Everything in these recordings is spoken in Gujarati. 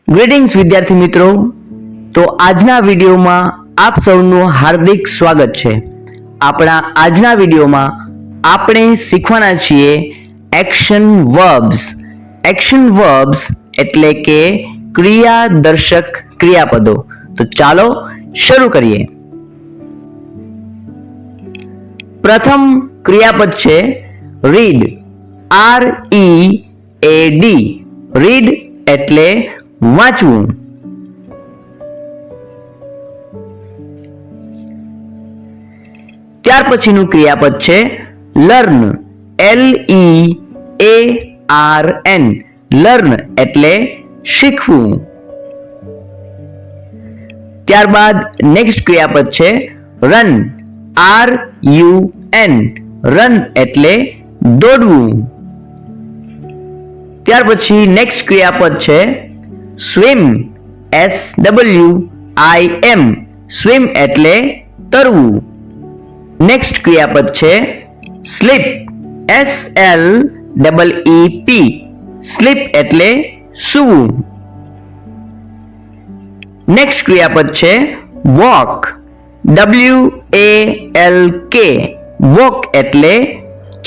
ગ્રીટિંગ્સ વિદ્યાર્થી મિત્રો, તો આજના વિડીયોમાં આપ સૌનું હાર્દિક સ્વાગત છે। આપણા આજના વિડીયોમાં આપણે શીખવાના છીએ એક્શન વર્બ્સ। એક્શન વર્બ્સ એટલે કે ક્રિયાદર્શક ક્રિયાપદો। તો ચાલો શરૂ કરીએ। પ્રથમ ક્રિયાપદ છે રીડ, READ। રીડ એટલે વાંચવું। ત્યાર પછીનું ક્રિયાપદ છે લર્ન, LEARN। લર્ન એટલે શીખવું। ત્યારબાદ નેક્સ્ટ ક્રિયાપદ છે રન, RUN। રન એટલે દોડવું। ત્યાર પછી નેક્સ્ટ ક્રિયાપદ છે સ્વિમ, SWIM। સ્વિમ એટલે તરવું। નેક્સ્ટ ક્રિયાપદ છે સ્લીપ, SLEEP। સ્લીપ એટલે સૂવું। નેક્સ્ટ ક્રિયાપદ છે વોક, WALK। વોક એટલે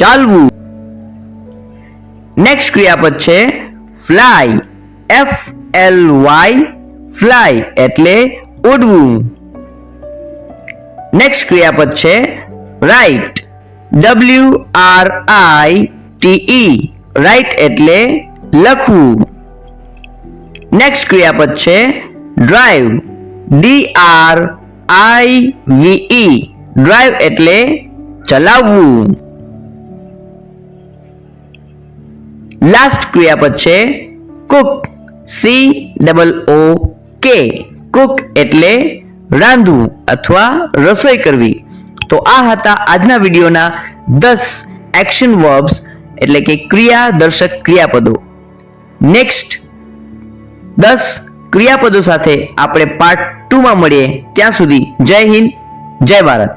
ચાલવું। નેક્સ્ટ ક્રિયાપદ છે ફ્લાય, FLY। ફ્લાય એટલે ઉડવું। નેક્સ્ટ ક્રિયાપદ છે રાઇટ, WRITE। રાઇટ એટલે લખવું। નેક્સ્ટ ક્રિયાપદ છે ડ્રાઈવ, DRIVE। ડ્રાઈવ એટલે ચલાવવું। લાસ્ટ ક્રિયાપદ છે કુક, COOK। કુક એટલે રાંધવું અથવા રસોઈ કરવી। તો આ હતા આજના વિડીયોના 10 એક્શન વર્બ્સ એટલે કે ક્રિયાદર્શક ક્રિયાપદો। નેક્સ્ટ 10 ક્રિયાપદો સાથે આપણે પાર્ટ 2 માં મળીએ। ત્યાં સુધી જય હિન્દ, જય ભારત।